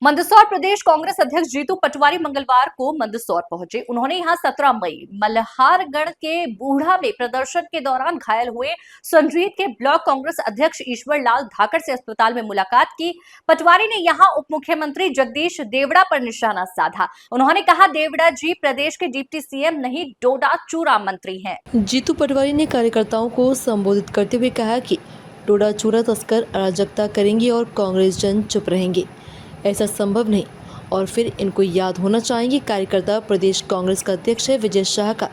मंदसौर प्रदेश कांग्रेस अध्यक्ष जीतू पटवारी मंगलवार को मंदसौर पहुंचे। उन्होंने यहां 17 मई मल्हारगढ़ के बूढ़ा में प्रदर्शन के दौरान घायल हुए संजीत के ब्लॉक कांग्रेस अध्यक्ष ईश्वर लाल धाकड़ से अस्पताल में मुलाकात की। पटवारी ने यहां उप मुख्यमंत्री जगदीश देवड़ा पर निशाना साधा। उन्होंने कहा, देवड़ा जी प्रदेश के डिप्टी सीएम नहीं, डोडा चूरा मंत्री हैं। जीतू पटवारी ने कार्यकर्ताओं को संबोधित करते हुए कहा कि डोडा चूरा तस्कर अराजकता करेंगे और कांग्रेस जन चुप रहेंगे, ऐसा संभव नहीं। और फिर इनको याद होना चाहिए, कार्यकर्ता प्रदेश कांग्रेस का अध्यक्ष है। विजय शाह का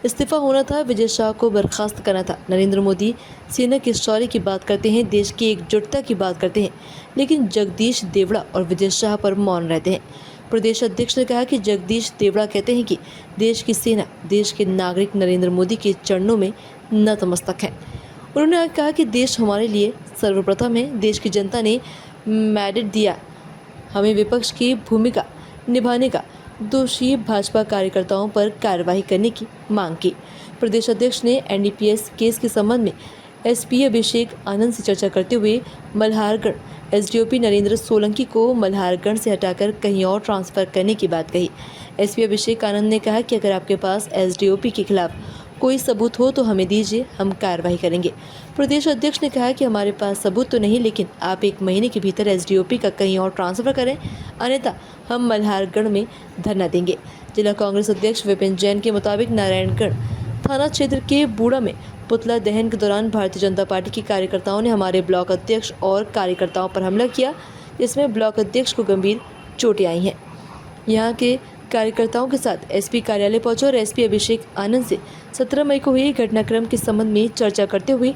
इस्तीफा होना था, विजय शाह को बर्खास्त करना था। नरेंद्र मोदी सेना के शौर्य की बात करते हैं, देश की एकजुटता की बात करते हैं, लेकिन जगदीश देवड़ा और विजय शाह पर मौन रहते हैं। प्रदेश अध्यक्ष ने कहा कि जगदीश देवड़ा कहते हैं कि देश की सेना, देश के नागरिक नरेंद्र मोदी के चरणों में नतमस्तक हैं। उन्होंने कहा कि देश हमारे लिए सर्वप्रथम है। देश की जनता ने मैंडेट दिया हमें विपक्ष की भूमिका निभाने का। दोषी भाजपा कार्यकर्ताओं पर कार्रवाई करने की मांग की। प्रदेश अध्यक्ष ने एनडीपीएस केस के संबंध में एसपी अभिषेक आनंद से चर्चा करते हुए मल्हारगढ़ एसडीओपी नरेंद्र सोलंकी को मल्हारगढ़ से हटाकर कहीं और ट्रांसफर करने की बात कही। एसपी अभिषेक आनंद ने कहा कि अगर आपके पास एसडीओपी के खिलाफ कोई सबूत हो तो हमें दीजिए, हम कार्रवाई करेंगे। प्रदेश अध्यक्ष ने कहा कि हमारे पास सबूत तो नहीं, लेकिन आप 1 महीने के भीतर एसडीओपी का कहीं और ट्रांसफर करें, अन्यथा हम मल्हारगढ़ में धरना देंगे। जिला कांग्रेस अध्यक्ष विपिन जैन के मुताबिक नारायणगढ़ थाना क्षेत्र के बूढ़ा में पुतला दहन के दौरान भारतीय जनता पार्टी के कार्यकर्ताओं ने हमारे ब्लॉक अध्यक्ष और कार्यकर्ताओं पर हमला किया, जिसमें ब्लॉक अध्यक्ष को गंभीर चोटें आई हैं। यहाँ के कार्यकर्ताओं के साथ एसपी कार्यालय पहुंचे और एसपी अभिषेक आनंद से 17 मई को हुई घटनाक्रम के संबंध में चर्चा करते हुए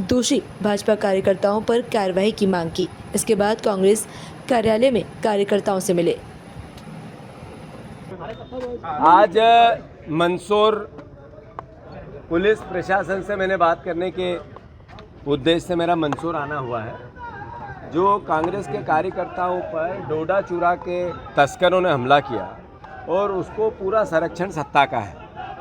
दोषी भाजपा कार्यकर्ताओं पर कार्रवाई की मांग की। इसके बाद कांग्रेस कार्यालय में कार्यकर्ताओं से मिले। आज मंदसौर पुलिस प्रशासन से मैंने बात करने के उद्देश्य से मेरा मंदसौर आना हुआ है। जो कांग्रेस के कार्यकर्ताओं पर डोडा चूरा के तस्करों ने हमला किया और उसको पूरा संरक्षण सत्ता का है,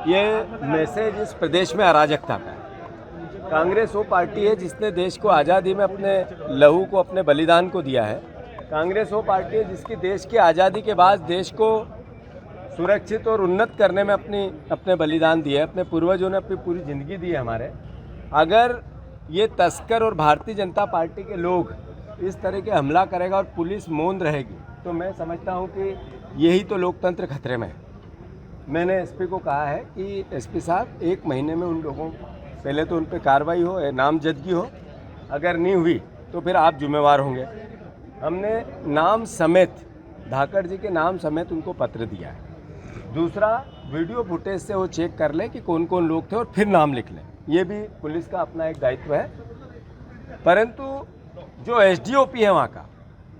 ये मैसेज इस प्रदेश में अराजकता का है। कांग्रेस वो पार्टी है जिसने देश को आज़ादी में अपने लहू को, अपने बलिदान को दिया है। कांग्रेस वो पार्टी है जिसकी देश की आज़ादी के बाद देश को सुरक्षित और उन्नत करने में अपने बलिदान दिया है। अपने पूर्वजों ने अपनी पूरी ज़िंदगी दी है हमारे। अगर ये तस्कर और भारतीय जनता पार्टी के लोग इस तरह के हमला करेगा और पुलिस मौन रहेगी, तो मैं समझता हूँ कि यही तो लोकतंत्र खतरे में है। मैंने एसपी को कहा है कि एसपी साहब 1 महीने में उन लोगों, पहले तो उन पर कार्रवाई हो, नामजदगी हो, अगर नहीं हुई तो फिर आप जिम्मेवार होंगे। हमने नाम समेत, धाकड़ जी के नाम समेत उनको पत्र दिया है। दूसरा, वीडियो फुटेज से वो चेक कर ले कि कौन कौन लोग थे और फिर नाम लिख लें। ये भी पुलिस का अपना एक दायित्व है। परंतु जो एसडीओपी है वहाँ का,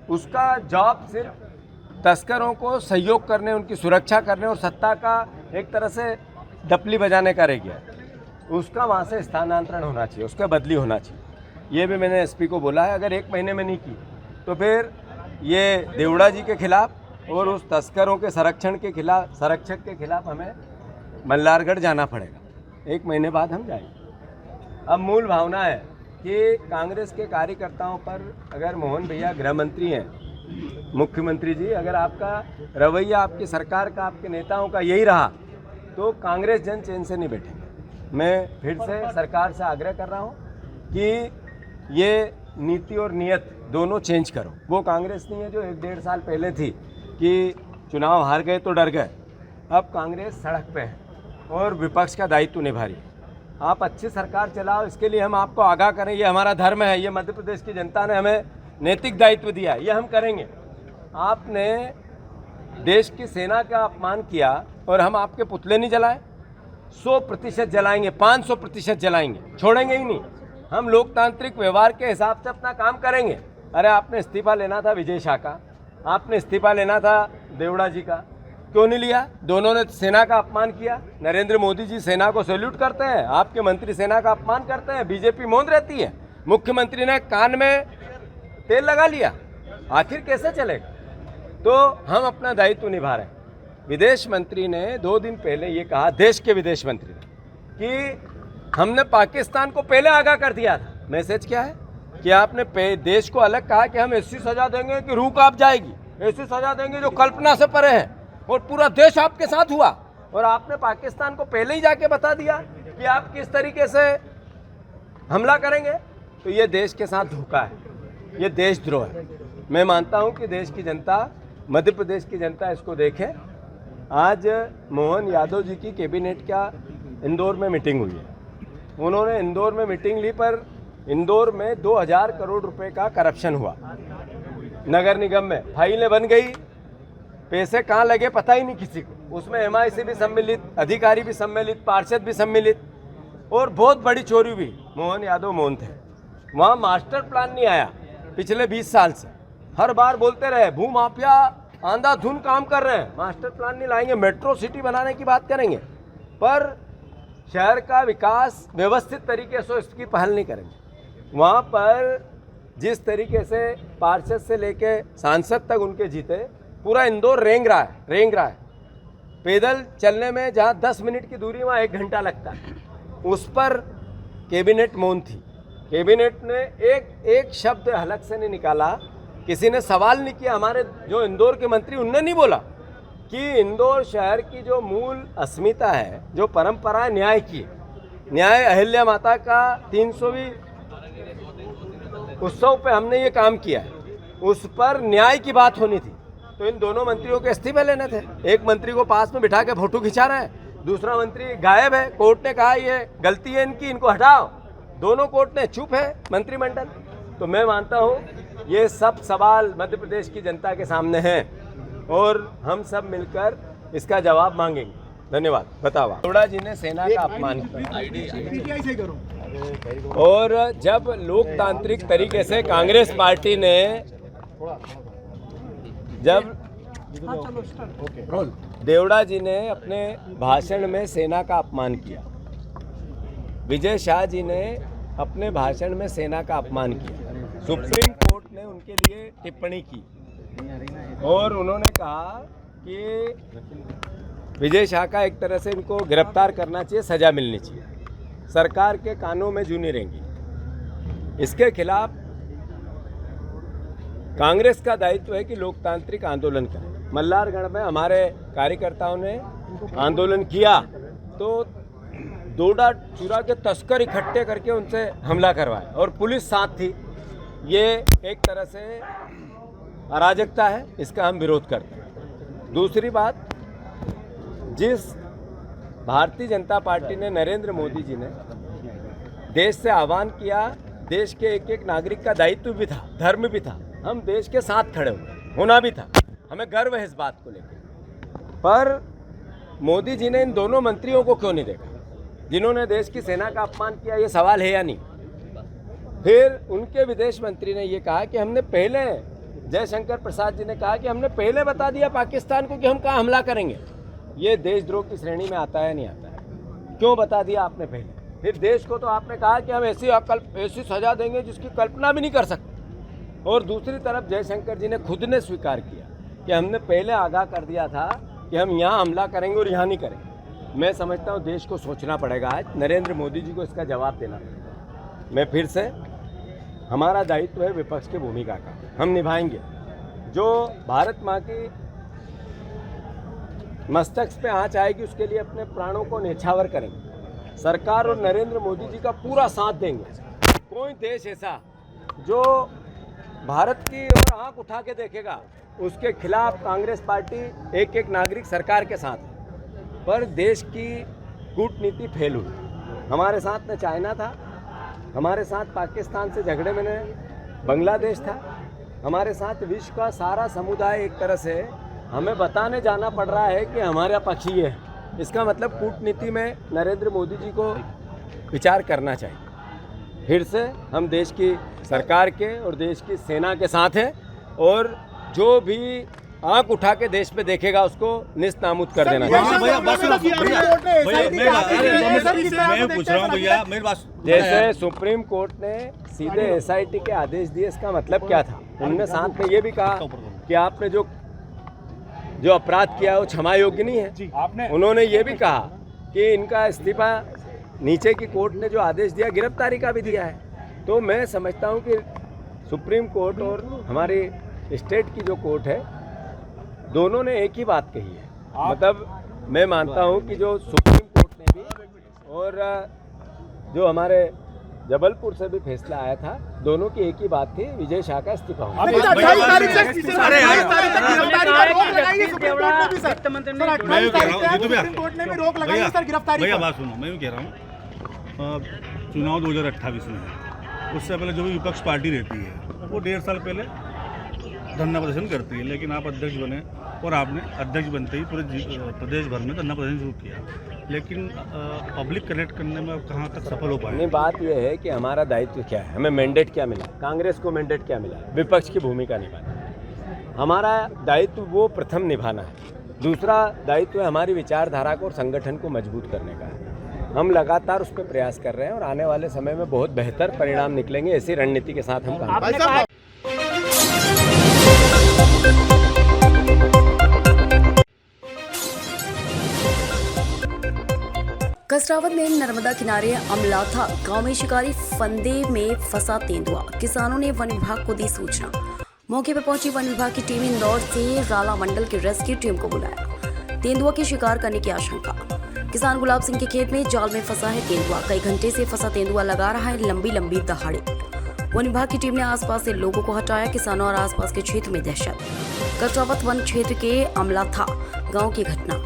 उसका जॉब सिर्फ तस्करों को सहयोग करने, उनकी सुरक्षा करने और सत्ता का एक तरह से डपली बजाने का रह गया। उसका वहाँ से स्थानांतरण होना चाहिए, उसका बदली होना चाहिए। ये भी मैंने एसपी को बोला है। अगर 1 महीने में नहीं की तो फिर ये देवड़ा जी के खिलाफ और उस तस्करों के संरक्षक के खिलाफ हमें मल्हारगढ़ जाना पड़ेगा। 1 महीने बाद हम जाएंगे। अब मूल भावना है कि कांग्रेस के कार्यकर्ताओं पर, अगर मोहन भैया गृह मंत्री हैं, मुख्यमंत्री जी, अगर आपका रवैया, आपकी सरकार का, आपके नेताओं का यही रहा तो कांग्रेस जन चैन से नहीं बैठेंगे। मैं फिर से सरकार से आग्रह कर रहा हूं कि ये नीति और नियत दोनों चेंज करो। वो कांग्रेस नहीं है जो 1-1.5 साल पहले थी कि चुनाव हार गए तो डर गए। अब कांग्रेस सड़क पे है और विपक्ष का दायित्व निभा रही है। आप अच्छी सरकार चलाओ, इसके लिए हम आपको आगाह करें, ये हमारा धर्म है, ये मध्य प्रदेश की जनता ने हमें नैतिक दायित्व दिया है, ये हम करेंगे। आपने देश की सेना का अपमान किया और हम आपके पुतले नहीं जलाए? 100% जलाएंगे, 500% जलाएंगे, छोड़ेंगे ही नहीं। हम लोकतांत्रिक व्यवहार के हिसाब से अपना काम करेंगे। अरे आपने इस्तीफा लेना था विजय शाह का, आपने इस्तीफा लेना था देवड़ा जी का, क्यों नहीं लिया? दोनों ने सेना का अपमान किया। नरेंद्र मोदी जी सेना को सैल्यूट करते हैं, आपके मंत्री सेना का अपमान करते हैं, बीजेपी मौन रहती है। मुख्यमंत्री ने कान में तेल लगा लिया, आखिर कैसे चलेगा? तो हम अपना दायित्व निभा रहे हैं। विदेश मंत्री ने 2 दिन पहले ये कहा, देश के विदेश मंत्री ने, कि हमने पाकिस्तान को पहले आगाह कर दिया था। मैसेज क्या है कि आपने देश को अलग कहा कि हम ऐसी सजा देंगे कि रूह कांप जाएगी। ऐसी सजा देंगे जो कल्पना से परे है, और पूरा देश आपके साथ हुआ, और आपने पाकिस्तान को पहले ही जाके बता दिया कि आप किस तरीके से हमला करेंगे। तो ये देश के साथ धोखा है, ये देशद्रोह है। मैं मानता हूँ कि देश की जनता, मध्य प्रदेश की जनता इसको देखे। आज मोहन यादव जी की कैबिनेट का इंदौर में मीटिंग हुई है। उन्होंने इंदौर में मीटिंग ली, पर इंदौर में 2000 करोड़ रुपए का करप्शन हुआ नगर निगम में, फाइलें बन गई, पैसे कहाँ लगे पता ही नहीं किसी को। उसमें MIC भी सम्मिलित, अधिकारी भी सम्मिलित, पार्षद भी सम्मिलित, और बहुत बड़ी चोरी हुई। मोहन यादव मौन थे। वहाँ मास्टर प्लान नहीं आया पिछले 20 साल से। हर बार बोलते रहे भू माफिया अंधाधुंध काम कर रहे हैं, मास्टर प्लान नहीं लाएंगे, मेट्रो सिटी बनाने की बात करेंगे, पर शहर का विकास व्यवस्थित तरीके से इसकी पहल नहीं करेंगे। वहाँ पर जिस तरीके से पार्षद से लेके सांसद तक उनके जीते, पूरा इंदौर रेंग रहा है। पैदल चलने में जहाँ 10 मिनट की दूरी वहाँ 1 घंटा लगता है, उस पर कैबिनेट मौन थी। कैबिनेट ने एक शब्द हलक से नहीं निकाला, किसी ने सवाल नहीं किया। हमारे जो इंदौर के मंत्री, उनने नहीं बोला कि इंदौर शहर की जो मूल अस्मिता है, जो परंपरा है न्याय की, न्याय अहिल्या माता का 300वीं उत्सव पे हमने ये काम किया है, उस पर न्याय की बात होनी थी। तो इन दोनों मंत्रियों के इस्तीफे लेने थे। एक मंत्री को पास में बिठा के फोटो खिंचा रहे हैं, दूसरा मंत्री गायब है। कोर्ट ने कहा ये गलती है इनकी, इनको हटाओ। दोनों कोर्ट ने, चुप है मंत्रिमंडल। तो मैं मानता हूँ ये सब सवाल मध्य प्रदेश की जनता के सामने हैं, और हम सब मिलकर इसका जवाब मांगेंगे। धन्यवाद। बतावा देवड़ा जी ने सेना का अपमान किया, और जब लोकतांत्रिक तरीके से कांग्रेस पार्टी ने जब देवड़ा जी ने अपने भाषण में सेना का अपमान किया, विजय शाह जी ने अपने भाषण में सेना का अपमान किया, सुप्रीम कोर्ट ने उनके लिए टिप्पणी की, और उन्होंने कहा कि विजय शाह का एक तरह से इनको गिरफ्तार करना चाहिए, सजा मिलनी चाहिए, सरकार के कानों में जू नहीं रहेंगी। इसके खिलाफ कांग्रेस का दायित्व है कि लोकतांत्रिक आंदोलन करें। मल्हारगढ़ में हमारे कार्यकर्ताओं ने आंदोलन किया, तो डोडा चूरा के तस्कर इकट्ठे करके उनसे हमला करवाया, और पुलिस साथ थी। ये एक तरह से अराजकता है, इसका हम विरोध करते हैं। दूसरी बात, जिस भारतीय जनता पार्टी ने, नरेंद्र मोदी जी ने देश से आह्वान किया, देश के एक एक नागरिक का दायित्व भी था, धर्म भी था, हम देश के साथ खड़े हुए, होना भी था, हमें गर्व है इस बात को लेकर। पर मोदी जी ने इन दोनों मंत्रियों को क्यों नहीं देखा जिन्होंने देश की सेना का अपमान किया? ये सवाल है या नहीं? फिर उनके विदेश मंत्री ने ये कहा कि हमने पहले, जयशंकर प्रसाद जी ने कहा कि हमने पहले बता दिया पाकिस्तान को कि हम कहाँ हमला करेंगे। ये देशद्रोह की श्रेणी में आता है नहीं आता है? क्यों बता दिया आपने पहले? फिर देश को तो आपने कहा कि हम ऐसी सजा देंगे जिसकी कल्पना भी नहीं कर सकते। और दूसरी तरफ जयशंकर जी ने खुद ने स्वीकार किया कि हमने पहले आगाह कर दिया था कि हम यहाँ हमला करेंगे और यहाँ नहीं करेंगे। मैं समझता हूँ देश को सोचना पड़ेगा, आज नरेंद्र मोदी जी को इसका जवाब देना पड़ेगा। मैं फिर से, हमारा दायित्व है विपक्ष की भूमिका का, हम निभाएंगे। जो भारत माँ की मस्तक पे आँच आएगी उसके लिए अपने प्राणों को न्यौछावर करेंगे। सरकार और नरेंद्र मोदी जी का पूरा साथ देंगे। कोई देश ऐसा जो भारत की ओर आंख उठा के देखेगा, उसके खिलाफ कांग्रेस पार्टी, एक एक नागरिक सरकार के साथ है। पर देश की कूटनीति फेल हुई। हमारे साथ में चाइना था, हमारे साथ पाकिस्तान से झगड़े में बांग्लादेश था, हमारे साथ विश्व का सारा समुदाय एक तरह से हमें बताने जाना पड़ रहा है कि हमारा पक्ष ये है। इसका मतलब कूटनीति में नरेंद्र मोदी जी को विचार करना चाहिए। फिर से हम देश की सरकार के और देश की सेना के साथ हैं, और जो भी आंख उठा के देश पे देखेगा उसको निस्तामुत कर देना चाहिए। जैसे सुप्रीम कोर्ट ने सीधे SIT के आदेश दिए, इसका मतलब क्या था? उन्होंने साथ में ये भी कहा कि आपने जो अपराध किया है वो क्षमा योग्य नहीं है। उन्होंने ये भी कहा कि इनका इस्तीफा, नीचे की कोर्ट ने जो आदेश दिया गिरफ्तारी का भी दिया है। तो मैं समझता हूँ कि सुप्रीम कोर्ट और हमारी स्टेट की जो कोर्ट है दोनों ने एक ही बात कही है। मतलब मैं मानता हूं कि जो सुप्रीम कोर्ट ने भी और जो हमारे जबलपुर से भी फैसला आया था, दोनों की एक ही बात थी, विजय शाह का इस्तीफा होना। भैया बात सुनो, मैं यूँ कह रहा हूँ चुनाव 2028 में है, उससे पहले जो भी विपक्ष पार्टी रहती है वो 1.5 साल पहले धरना प्रदर्शन करती है, लेकिन आप अध्यक्ष बने और आपने अध्यक्ष बनते ही पूरे प्रदेश भर में धरना प्रदर्शन शुरू किया, लेकिन पब्लिक कनेक्ट करने में आप कहाँ तक सफल हो पाए? नहीं, बात यह है कि हमारा दायित्व क्या है, हमें मैंडेट क्या मिला, कांग्रेस को मैंडेट क्या मिला, विपक्ष की भूमिका निभाना। हमारा दायित्व वो प्रथम निभाना है। दूसरा दायित्व है हमारी विचारधारा को और संगठन को मजबूत करने का है। हम लगातार उस पर प्रयास कर रहे हैं और आने वाले समय में बहुत बेहतर परिणाम निकलेंगे। ऐसी रणनीति के साथ हम काम कर रहे हैं। कसरावद में नर्मदा किनारे अमलाथा गांव में शिकारी फंदे में फंसा तेंदुआ। किसानों ने वन विभाग को दी सूचना। मौके पर पहुंची वन विभाग की टीम इंदौर से राला मंडल की रेस्क्यू टीम को बुलाया। तेंदुआ के शिकार करने की आशंका। किसान गुलाब सिंह के खेत में जाल में फंसा है तेंदुआ। कई घंटे से फंसा तेंदुआ लगा रहा है लंबी लंबी दहाड़े। वन विभाग की टीम ने आसपास से लोगों को हटाया। किसानों और आसपास के क्षेत्र में दहशत। कसरावद वन क्षेत्र के अमलाथा गाँव की घटना।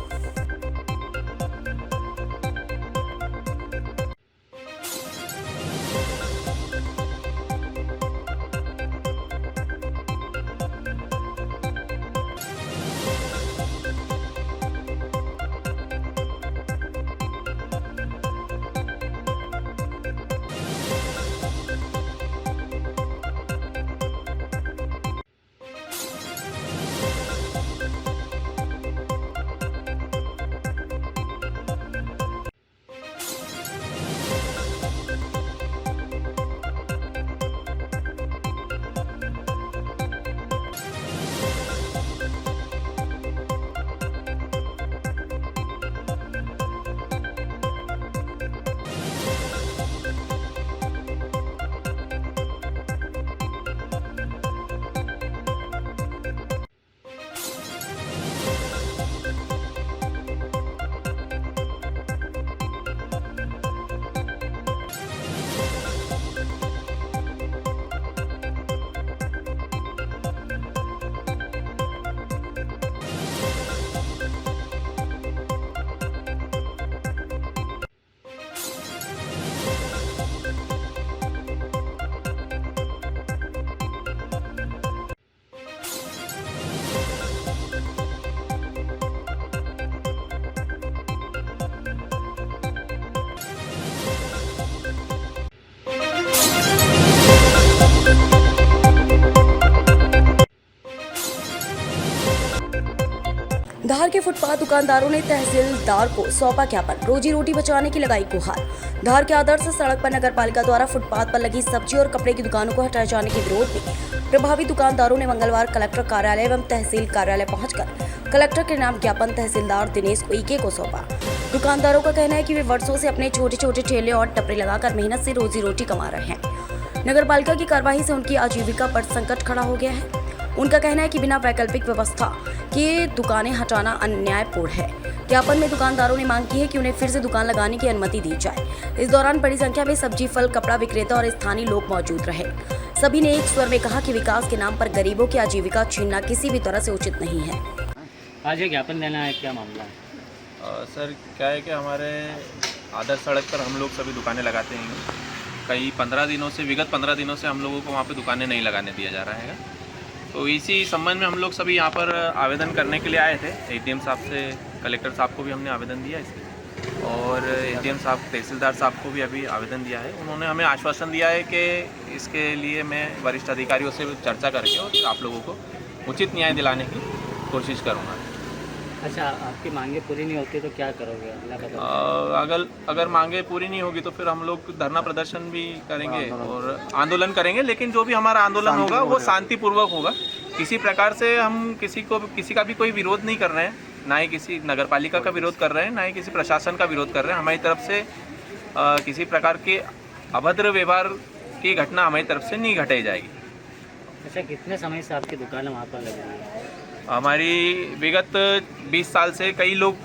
धार के फुटपाथ दुकानदारों ने तहसीलदार को सौंपा ज्ञापन। रोजी रोटी बचाने की लगाई गुहार। धार के आदर्श सड़क पर नगरपालिका द्वारा फुटपाथ पर लगी सब्जी और कपड़े की दुकानों को हटाए जाने के विरोध में प्रभावित दुकानदारों ने मंगलवार कलेक्टर कार्यालय एवं तहसील कार्यालय पहुंचकर कलेक्टर के नाम ज्ञापन तहसीलदार दिनेश उइके को सौंपा। दुकानदारों का कहना है कि वे वर्षों से अपने छोटे छोटे ठेले और टपरे लगाकर मेहनत से रोजी रोटी कमा रहे हैं। नगरपालिका की कार्रवाई से उनकी आजीविका पर संकट खड़ा हो गया है। उनका कहना है कि बिना वैकल्पिक व्यवस्था के दुकानें हटाना अन्यायपूर्ण है। ज्ञापन में दुकानदारों ने मांग की है कि उन्हें फिर से दुकान लगाने की अनुमति दी जाए। इस दौरान बड़ी संख्या में सब्जी, फल, कपड़ा विक्रेता और स्थानीय लोग मौजूद रहे। सभी ने एक स्वर में कहा कि विकास के नाम पर गरीबों की आजीविका छीनना किसी भी तरह से उचित नहीं है। आज ये ज्ञापन देना है, क्या मामला है? सर क्या है कि हमारे आदर्श सड़क पर हम लोग सभी दुकानें लगाते हैं। कई विगत 15 दिनों से हम लोगों को वहाँ पे दुकानें नहीं लगाने दिया जा रहा है। तो इसी संबंध में हम लोग सभी यहाँ पर आवेदन करने के लिए आए थे। एडीएम साहब से, कलेक्टर साहब को भी हमने आवेदन दिया इसके, और एडीएम साहब, तहसीलदार साहब को भी अभी आवेदन दिया है। उन्होंने हमें आश्वासन दिया है कि इसके लिए मैं वरिष्ठ अधिकारियों से चर्चा करके और आप लोगों को उचित न्याय दिलाने की कोशिश करूँगा। अच्छा, आपकी मांगे पूरी नहीं होती तो क्या करोगे? अगर मांगे पूरी नहीं होगी तो फिर हम लोग धरना प्रदर्शन भी करेंगे और आंदोलन करेंगे। लेकिन जो भी हमारा आंदोलन होगा वो शांतिपूर्वक होगा। किसी प्रकार से हम किसी का भी कोई विरोध नहीं कर रहे हैं, ना ही किसी नगरपालिका का विरोध कर रहे हैं, ना ही किसी प्रशासन का विरोध कर रहे हैं। हमारी तरफ से किसी प्रकार के अभद्र व्यवहार की घटना हमारी तरफ से नहीं घटाई जाएगी। अच्छा, कितने समय से आपकी दुकान वहाँ पर लगी हुई है? हमारी विगत 20 साल से कई लोग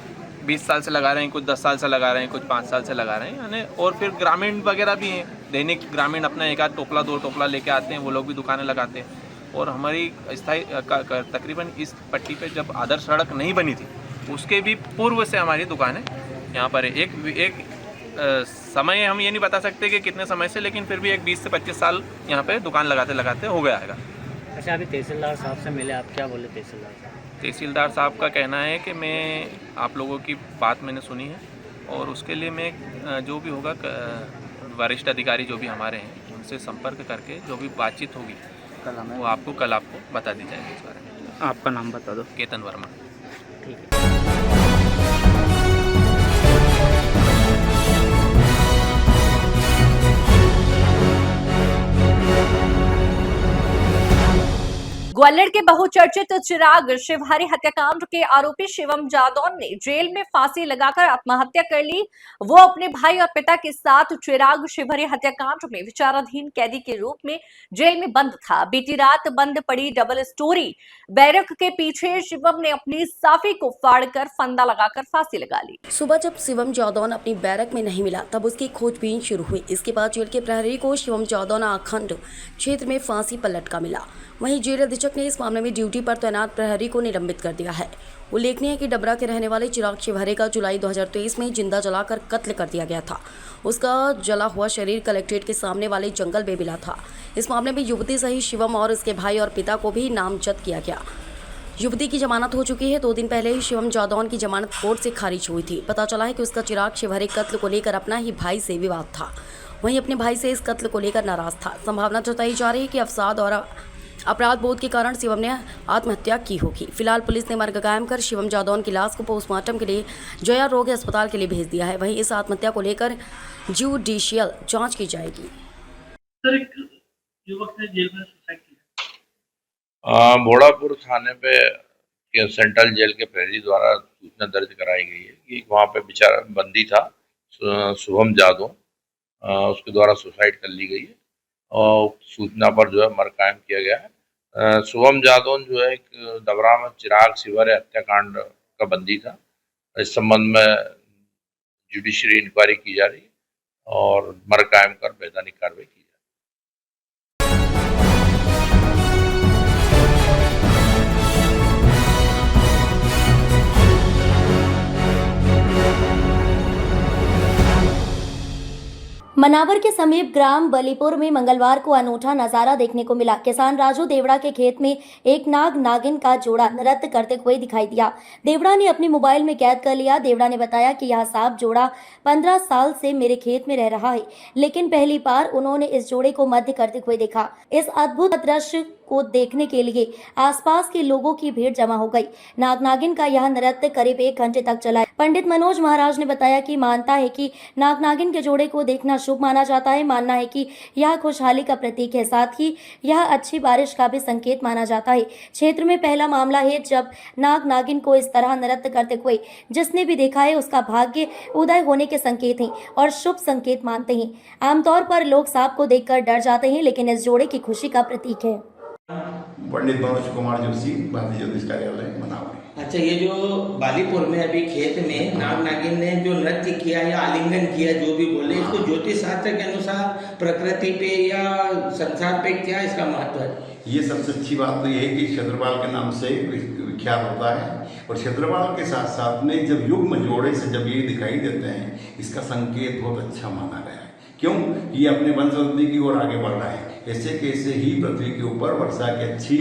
20 साल से लगा रहे हैं, कुछ 10 साल से लगा रहे हैं, कुछ 5 साल से लगा रहे हैं यानी। और फिर ग्रामीण वगैरह भी हैं, दैनिक ग्रामीण अपना एक आध टोपला 2 टोपला लेके आते हैं, वो लोग भी दुकानें लगाते हैं। और हमारी स्थायी तकरीबन इस पट्टी पे जब आदर्श सड़क नहीं बनी थी उसके भी पूर्व से हमारी दुकानें यहाँ पर है। एक समय हम ये नहीं बता सकते कि कितने समय से, लेकिन फिर भी एक 20 से 25 साल यहाँ पे दुकान लगाते लगाते हो गया है। अच्छा, अभी तहसीलदार साहब से मिले, आप क्या बोले तहसीलदार साहब? तहसीलदार साहब का कहना है कि मैं आप लोगों की बात मैंने सुनी है और उसके लिए मैं जो भी होगा वरिष्ठ अधिकारी जो भी हमारे हैं उनसे संपर्क करके जो भी बातचीत होगी वो कल आपको बता दी जाएगी इस बारे में। आपका नाम बता दो। केतन वर्मा। ठीक है। ग्वालियर के बहुचर्चित चिराग शिवहरी हत्याकांड के आरोपी शिवम जादौन ने जेल में फांसी लगाकर आत्महत्या कर ली। वो अपने भाई और पिता के साथ चिराग शिवहरी हत्याकांड में विचाराधीन कैदी के रूप में जेल में बंद था। बीती रात बंद पड़ी डबल स्टोरी बैरक के पीछे शिवम ने अपनी साफी को फाड़कर फंदा लगाकर फांसी लगा ली। सुबह जब शिवम जादौन अपनी बैरक में नहीं मिला तब उसकी खोजबीन शुरू हुई। इसके बाद जेल के प्रहरी को शिवम जादौन आखंड क्षेत्र में फांसी पर लटका मिला। वहीं जेल अधीक्षक ने इस मामले में ड्यूटी पर तैनात प्रहरी को निलंबित कर दिया है। उल्लेखनीय है कि डबरा के रहने वाले चिराग शिवहरी का जुलाई 2023 में जिंदा जलाकर कत्ल कर दिया गया था। उसका जला हुआ शरीर कलेक्ट्रेट के सामने वाले जंगल में मिला था। इस मामले में युवती सहित शिवम और उसके भाई और पिता को भी नामजद किया गया। युवती की जमानत हो चुकी है। 2 दिन पहले ही शिवम जादौन की जमानत कोर्ट से खारिज हुई थी। पता चला है कि उसका चिराग शिवहरी कत्ल को लेकर अपना ही भाई से विवाद था। वहीं अपने भाई से इस कत्ल को लेकर नाराज था। संभावना जताई जा रही है कि अवसाद और अपराध बोध के कारण शिवम ने आत्महत्या की होगी। फिलहाल पुलिस ने मर्ग कायम कर शिवम जादौन की लाश को पोस्टमार्टम के लिए जया रोग अस्पताल के लिए भेज दिया है। वहीं इस आत्महत्या को लेकर जुडिशियल जांच की जाएगी। सर, एक युवक ने जेल में सुसाइड किया। भोड़ापुर थाने पे सेंट्रल जेल के प्रहरी द्वारा सूचना दर्ज कराई गई है कि वहाँ पे बेचारा बंदी था शुभम जादव, उसके द्वारा सुसाइड कर ली गई है और सूचना पर जो है मर्ग कायम किया गया है। शुभम जादव जो है एक डबरा में चिराग शिवहरी हत्याकांड का बंदी था। इस संबंध में जुडिशरी इंक्वायरी की जा रही है और मर्ग कायम कर वैधानिक कार्रवाई की। मनावर के समीप ग्राम बलीपुर में मंगलवार को अनूठा नजारा देखने को मिला। किसान राजू देवड़ा के खेत में एक नाग नागिन का जोड़ा नृत्य करते हुए दिखाई दिया। देवड़ा ने अपने मोबाइल में कैद कर लिया। देवड़ा ने बताया कि यह सांप जोड़ा 15 साल से मेरे खेत में रह रहा है, लेकिन पहली बार उन्होंने इस जोड़े को मध्य करते हुए देखा। इस अद्भुत दृश्य को देखने के लिए आसपास के लोगों की भीड़ जमा हो गई। नाग नागिन का यह नृत्य करीब 1 घंटे तक चला। पंडित मनोज महाराज ने बताया कि मानता है कि नाग नागिन के जोड़े को देखना शुभ माना जाता है। मानना है कि यह खुशहाली का प्रतीक है, साथ ही यह अच्छी बारिश का भी संकेत माना जाता है। क्षेत्र में पहला मामला है जब नाग नागिन को इस तरह नृत्य करते हुए जिसने भी देखा है उसका भाग्य उदय होने के संकेत हैं और शुभ संकेत मानते हैं। आमतौर पर लोग सांप को देखकर डर जाते हैं, लेकिन इस जोड़े की खुशी का प्रतीक है। पंडित मनोज कुमार जोशी, भारतीय ज्योतिष कार्यालय मनावर। अच्छा, ये जो बालीपुर में अभी खेत में नाग नागिन ने जो नृत्य किया या आलिंगन किया, जो भी बोले, इसको ज्योतिष शास्त्र के अनुसार प्रकृति पे या संसार पे क्या इसका महत्व है? ये सबसे अच्छी बात तो ये है कि क्षेत्रपाल के नाम से विख्यात होता है और क्षेत्रपाल के साथ साथ में जब युग्म जोड़े से जब ये दिखाई देते हैं, इसका संकेत बहुत अच्छा माना गया है। क्यों? ये अपने वंशवृद्धि की ओर आगे बढ़ रहा है। ऐसे कैसे ही पृथ्वी के ऊपर वर्षा की अच्छी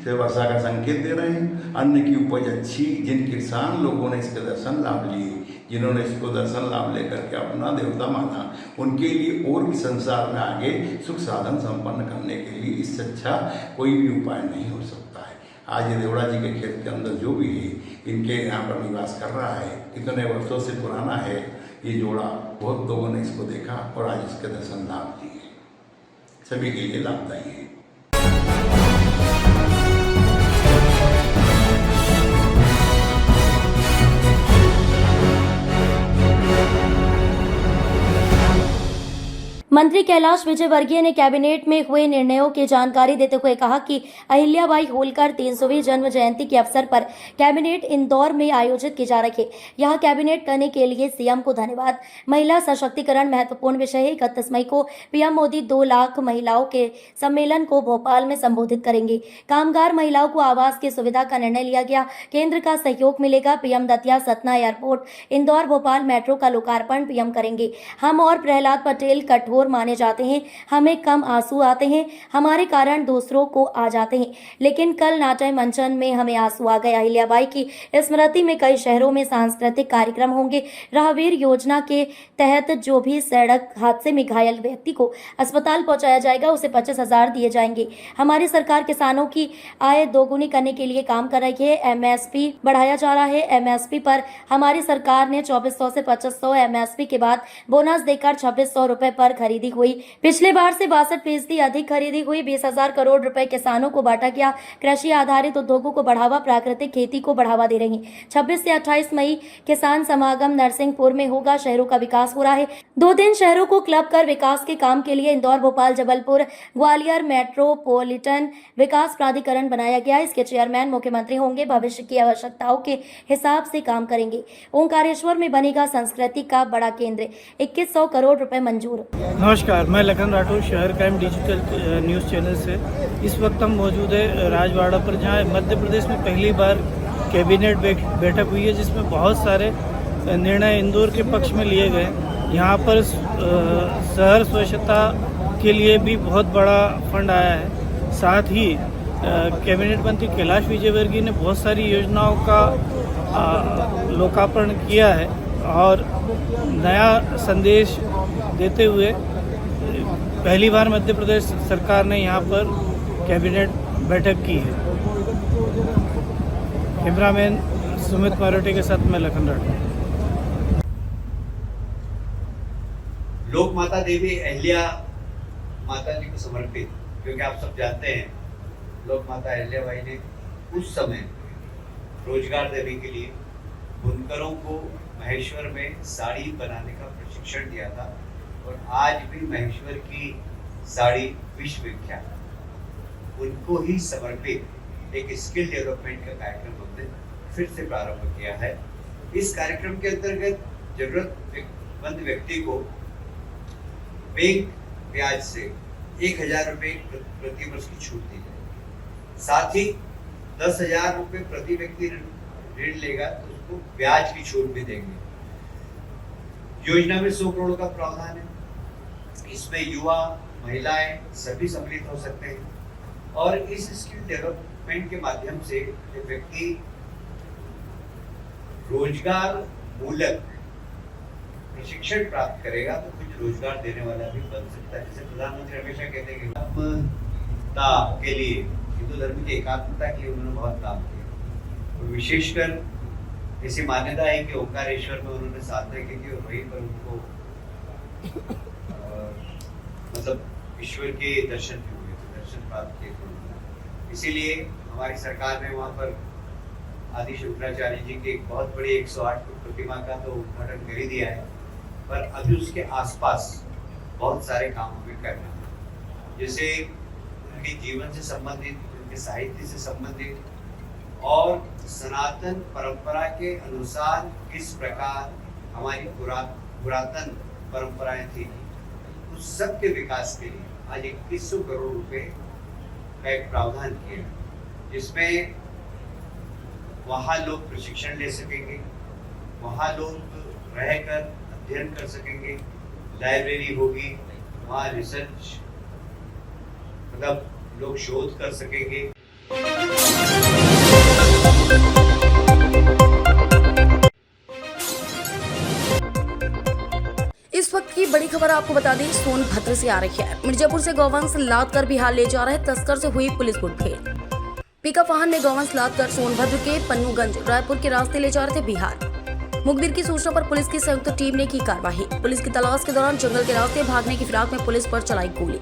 से वर्षा का संकेत दे रहे हैं। अन्न की उपज अच्छी, जिन किसान लोगों ने इसके दर्शन लाभ लिए, जिन्होंने इसको दर्शन लाभ लेकर के अपना देवता माना, उनके लिए और भी संसार में आगे सुख साधन संपन्न करने के लिए इससे अच्छा कोई भी उपाय नहीं हो सकता है। आज ये देवड़ा जी के खेत के अंदर जो भी है, इनके यहाँ पर निवास कर रहा है, कितने वर्षों से पुराना है ये जोड़ा। बहुत लोगों ने इसको देखा और आज इसके दर्शन लाभ दिए, सभी के लिए लाभदायी है। मंत्री कैलाश विजयवर्गीय ने कैबिनेट में हुए निर्णयों की जानकारी देते हुए कहा कि अहिल्याबाई होलकर 300वीं जन्म जयंती के अवसर पर कैबिनेट इंदौर में आयोजित की जा रही है। यह कैबिनेट करने के लिए सीएम को धन्यवाद। महिला सशक्तिकरण महत्वपूर्ण विषय है। 31 मई को पीएम मोदी 2 लाख महिलाओं के सम्मेलन को भोपाल में संबोधित करेंगे। कामगार महिलाओं को आवास की सुविधा का निर्णय लिया गया। केंद्र का सहयोग मिलेगा। PM Datia Satna airport, Indore Bhopal metro का लोकार्पण पीएम करेंगे। हम और प्रहलाद पटेल कठोर माने जाते हैं। हमें कम आंसू आते हैं, हमारे कारण दूसरों को आ जाते हैं, लेकिन कल नाट्य मंचन में हमें आंसू आ गए। अहिल्याबाई की स्मृति में कई शहरों में सांस्कृतिक कार्यक्रम होंगे। राहवीर योजना के तहत जो भी सड़क हादसे में घायल व्यक्ति को अस्पताल पहुंचाया जाएगा उसे 25,000 दिए जाएंगे। हमारी सरकार किसानों की आय दोगुनी करने के लिए काम कर रही है। एमएसपी बढ़ाया जा रहा है। एमएसपी पर हमारी सरकार ने 2400 से 2500 एमएसपी के बाद बोनस देकर 2600 रुपए पर खरीदी हुई। पिछले बार से 62% अधिक खरीदी हुई। 20,000 करोड़ रुपए किसानों को बांटा गया। कृषि आधारित उद्योगों को बढ़ावा, प्राकृतिक खेती को बढ़ावा दे रही। 26 से 28 मई किसान समागम नरसिंहपुर में होगा। शहरों का विकास हो रहा है। 2 दिन शहरों को क्लब कर विकास के काम के लिए इंदौर, भोपाल, जबलपुर, ग्वालियर मेट्रोपॉलिटन विकास प्राधिकरण बनाया गया। इसके चेयरमैन मुख्यमंत्री होंगे। भविष्य की आवश्यकताओं के हिसाब से काम करेंगे। ओंकारेश्वर में बनेगा संस्कृति का बड़ा केंद्र। 2100 करोड़ रुपए मंजूर। नमस्कार, मैं लखन राठौर, शहर क्राइम डिजिटल न्यूज़ चैनल से। इस वक्त हम मौजूद है राजवाड़ा पर, जहां मध्य प्रदेश में पहली बार कैबिनेट बैठक हुई है, जिसमें बहुत सारे निर्णय इंदौर के पक्ष में लिए गए। यहाँ पर शहर स्वच्छता के लिए भी बहुत बड़ा फंड आया है। साथ ही कैबिनेट मंत्री कैलाश विजयवर्गीय ने बहुत सारी योजनाओं का लोकार्पण किया है और नया संदेश देते हुए पहली बार मध्य प्रदेश सरकार ने यहाँ पर कैबिनेट बैठक की है। कैमरामैन सुमित मारोटे के साथ मैं लखन राठौर। लोक माता देवी अहिल्या माता जी को समर्पित, क्योंकि आप सब जानते हैं लोक माता अहिल्याबाई ने उस समय रोजगार देने के लिए बुनकरों को महेश्वर में साड़ी बनाने का प्रशिक्षण दिया था और आज भी महेश्वर की साड़ी विश्व विख्यात। उनको ही समर्पित एक स्किल डेवलपमेंट का कार्यक्रम हमने फिर से प्रारंभ किया है। इस कार्यक्रम के अंतर्गत जरूरतमंद व्यक्ति को बैंक ब्याज से 1,000 रुपये प्रति वर्ष की छूट दी जाएगी। साथ ही 10,000 रुपये प्रति व्यक्ति ऋण लेगा तो उसको ब्याज की छूट भी देंगे। योजना में 100 करोड़ का प्रावधान है। इसमें युवा, महिलाएं सभी सम्मिलित हो सकते हैं और इस स्किल डेवलपमेंट के माध्यम से जो व्यक्ति रोजगार मूलक प्रशिक्षण प्राप्त करेगा तो कुछ रोजगार देने वाला भी बन सकता है। जैसे प्रधानमंत्री हमेशा कहते हैं कि एकात्मता के लिए, हिंदू धर्म की एकात्मता के लिए उन्होंने बहुत काम किया और विशेषकर ऐसी मान्यता है कि ओंकारेश्वर में उन्होंने साधना की थी और वहीं पर उनको मतलब ईश्वर के दर्शन भी हुए थे, दर्शन प्राप्त किए थे। इसीलिए हमारी सरकार ने वहाँ पर आदि शंकराचार्य जी की एक बहुत बड़ी 108 फुट प्रतिमा का तो उद्घाटन कर ही दिया है, पर अभी उसके आसपास बहुत सारे काम हमें करना है। जैसे उनके जीवन से संबंधित, उनके साहित्य से संबंधित और सनातन परंपरा के अनुसार किस प्रकार हमारी पुरातन परंपराएं थी, उस सब के विकास के लिए आज 2100 करोड़ रुपए का एक प्रावधान किया, जिसमें वहाँ लोग प्रशिक्षण ले सकेंगे, वहाँ लोग रहकर अध्ययन कर सकेंगे, लाइब्रेरी होगी, वहाँ रिसर्च मतलब लोग शोध कर सकेंगे। इस वक्त की बड़ी खबर आपको बता दें, सोनभद्र से आ रही है। मिर्जापुर से गौवंश लाद कर बिहार ले जा रहे तस्कर से हुई पुलिस मुठभेड़। पिकअप वाहन में गौवंश लाद कर सोनभद्र के पन्नूगंज रायपुर के रास्ते ले जा रहे थे बिहार। मुखबिर की सूचना पर पुलिस की संयुक्त टीम ने की कार्रवाई। पुलिस की तलाश के दौरान जंगल के रास्ते भागने की फिराक में पुलिस पर चलाई गोली।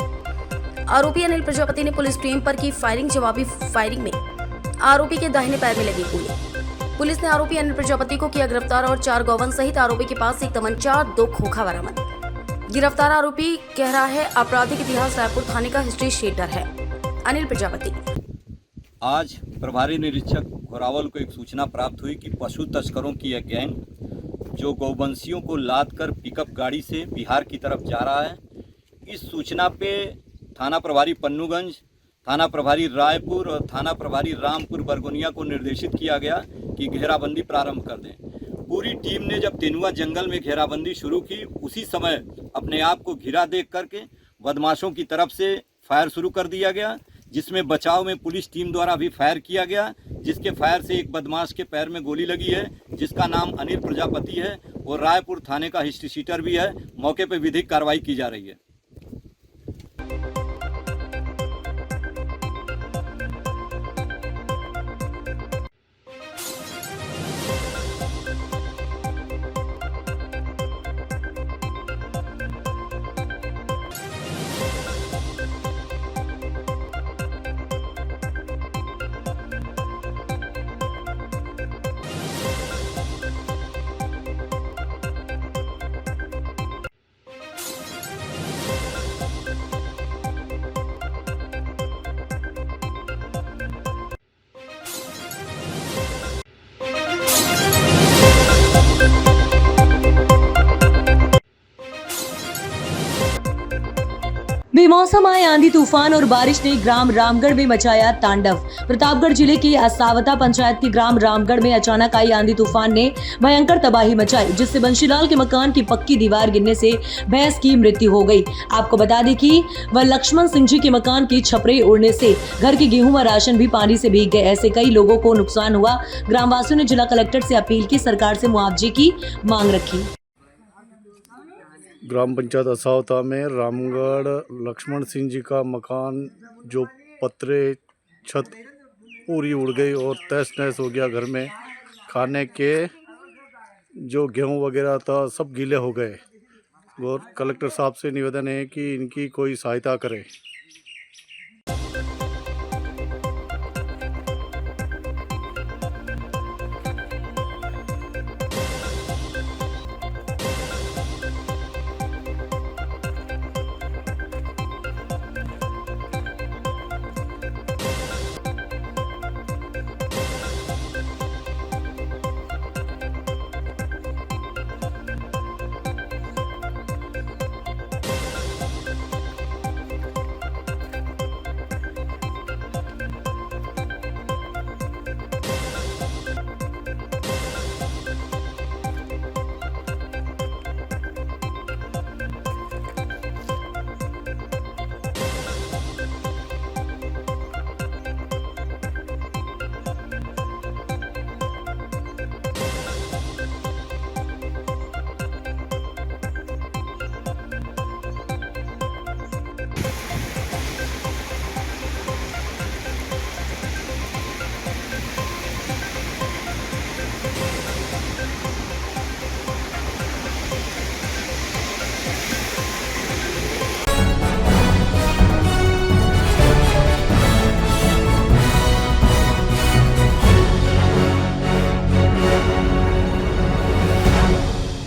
आरोपी अनिल प्रजापति ने पुलिस टीम पर की फायरिंग। जवाबी फायरिंग में आरोपी के दाहिने पैर में लगी गोली। पुलिस ने आरोपी अनिल प्रजापति को किया गिरफ्तार और 4 गौवंश सहित आरोपी के पास एक तमंचा, 2 खोखा बरामद। गिरफ्तार आरोपी कह रहा है आपराधिक इतिहास रायपुर थाने का हिस्ट्री शीटर है। अनिल प्रजापति। आज प्रभारी निरीक्षक घोरावल को एक सूचना प्राप्त हुई कि पशु तस्करों की एक गैंग जो गौवंशियों को लाद कर पिकअप गाड़ी से बिहार की तरफ जा रहा है। इस सूचना पे थाना प्रभारी पन्नूगंज, थाना प्रभारी रायपुर और थाना प्रभारी रामपुर बरगोनिया को निर्देशित किया गया कि घेराबंदी प्रारंभ कर दें। पूरी टीम ने जब तेनुआ जंगल में घेराबंदी शुरू की, उसी समय अपने आप को घिरा देख करके बदमाशों की तरफ से फायर शुरू कर दिया गया, जिसमें बचाव में पुलिस टीम द्वारा भी फायर किया गया, जिसके फायर से एक बदमाश के पैर में गोली लगी है, जिसका नाम अनिल प्रजापति है और रायपुर थाने का हिस्ट्री शीटर भी है। मौके पर विधिक कार्रवाई की जा रही है। बेमौसम आए आंधी तूफान और बारिश ने ग्राम रामगढ़ में मचाया तांडव। प्रतापगढ़ जिले के असावता पंचायत के ग्राम रामगढ़ में अचानक आई आंधी तूफान ने भयंकर तबाही मचाई, जिससे बंशीलाल के मकान की पक्की दीवार गिरने से भैंस की मृत्यु हो गई। आपको बता दें कि वह लक्ष्मण सिंह जी के मकान की छपरे उड़ने से घर के गेहूं व राशन भी पानी से भीग गए। ऐसे कई लोगों को नुकसान हुआ। ग्रामवासियों ने जिला कलेक्टर से अपील की, सरकार से मुआवजे की मांग रखी। ग्राम पंचायत असावता में रामगढ़ लक्ष्मण सिंह जी का मकान जो पतरे छत पूरी उड़ गई और तहस नहस हो गया। घर में खाने के जो गेहूं वगैरह था सब गीले हो गए और कलेक्टर साहब से निवेदन है कि इनकी कोई सहायता करे।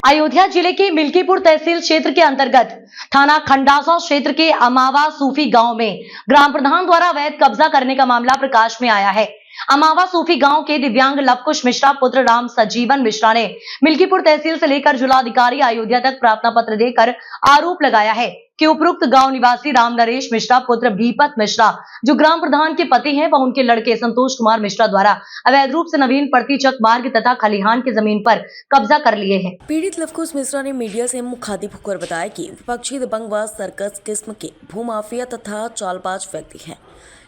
अयोध्या जिले के मिल्कीपुर तहसील क्षेत्र के अंतर्गत थाना खंडासा क्षेत्र के अमावा सूफी गांव में ग्राम प्रधान द्वारा अवैध कब्जा करने का मामला प्रकाश में आया है। अमावा सूफी गांव के दिव्यांग लवकुश मिश्रा पुत्र राम सजीवन मिश्रा ने मिल्कीपुर तहसील से लेकर जिलाधिकारी अयोध्या तक प्रार्थना पत्र देकर आरोप लगाया है कि उपरोक्त गांव निवासी राम नरेश मिश्रा पुत्र भीपत मिश्रा जो ग्राम प्रधान के पति हैं, वह उनके लड़के संतोष कुमार मिश्रा द्वारा अवैध रूप से नवीन पड़तीचक मार्ग तथा खलिहान की जमीन पर कब्जा कर लिए हैं। पीड़ित लवकुश मिश्रा ने मीडिया से मुखातिब होकर बताया कि विपक्षी दबंग व सर्कस किस्म के भूमाफिया तथा चालबाज व्यक्ति हैं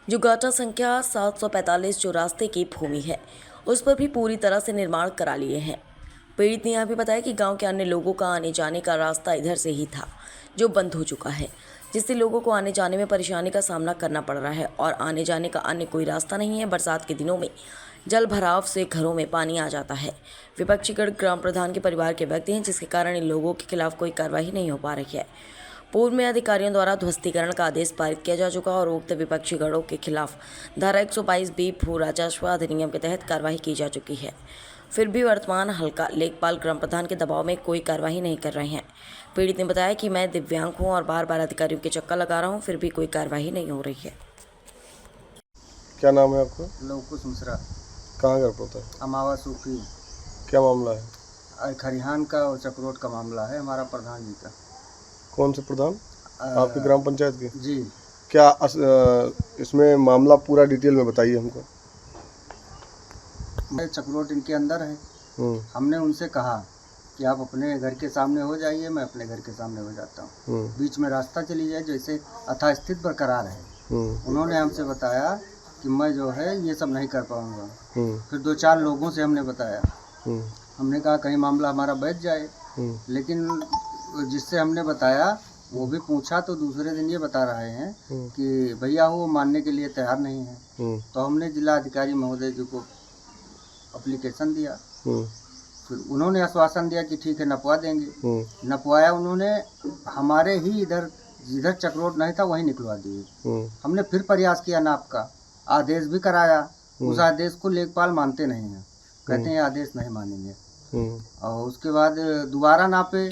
जो गाटा संख्या 745 जो रास्ते की भूमि है उस पर भी पूरी तरह से निर्माण करा लिए हैं। पीड़ित ने यह भी बताया कि गांव के अन्य लोगों का आने जाने का रास्ता इधर से ही था जो बंद हो चुका है, जिससे लोगों को आने जाने में परेशानी का सामना करना पड़ रहा है और आने जाने का अन्य कोई रास्ता नहीं है। बरसात के दिनों में जल भराव से घरों में पानी आ जाता है। विपक्षीगढ़ ग्राम प्रधान के परिवार के व्यक्ति हैं, जिसके कारण इन लोगों के खिलाफ कोई कार्रवाई नहीं हो पा रही है। पूर्व में अधिकारियों द्वारा ध्वस्तीकरण का आदेश पारित किया जा चुका और उक्त विपक्षी गढ़ों के खिलाफ धारा 122B भू राजस्व अधिनियम के तहत कार्रवाई की जा चुकी है। फिर भी वर्तमान हल्का लेखपाल ग्राम प्रधान के दबाव में कोई कार्रवाई नहीं कर रहे हैं। पीड़ित ने बताया कि मैं दिव्यांग हूं और बार बार अधिकारियों के चक्कर लगा रहा हूं, फिर भी कोई कार्रवाई नहीं हो रही है। क्या नाम है आपका? लवकुश मिश्रा। कहाँ घर पड़ता है? अमावा सूफी। क्या मामला है? खरिहान का और चक्रोट का मामला है हमारा प्रधान जी का। कौन से प्रधान? आपकी ग्राम पंचायत के? जी। क्या इसमें मामला पूरा डिटेल में बताइए हमको। चक्रोट इनके अंदर है। हमने उनसे कहा कि आप अपने घर के सामने हो जाइए, मैं अपने घर के सामने हो जाता हूँ, बीच में रास्ता चली जाए, जैसे यथास्थित बरकरार है। उन्होंने हमसे बताया कि मैं जो है ये सब नहीं कर पाऊँगा। फिर 2-4 लोगों से हमने बताया, हमने कहा कहीं मामला हमारा बैठ जाए, लेकिन जिससे हमने बताया वो भी पूछा तो दूसरे दिन ये बता रहे हैं कि भैया वो मानने के लिए तैयार नहीं है। तो हमने जिला अधिकारी महोदय जी को एप्लीकेशन दिया, फिर उन्होंने आश्वासन दिया कि ठीक है नपवा देंगे। नपवाया उन्होंने, हमारे ही इधर जिधर चक्रोट नहीं था वहीं निकलवा दिए। हमने फिर प्रयास किया नाप का, आदेश भी कराया, उस आदेश को लेखपाल मानते नहीं हैं, कहते हैं आदेश नहीं मानेंगे। और उसके बाद दोबारा नापे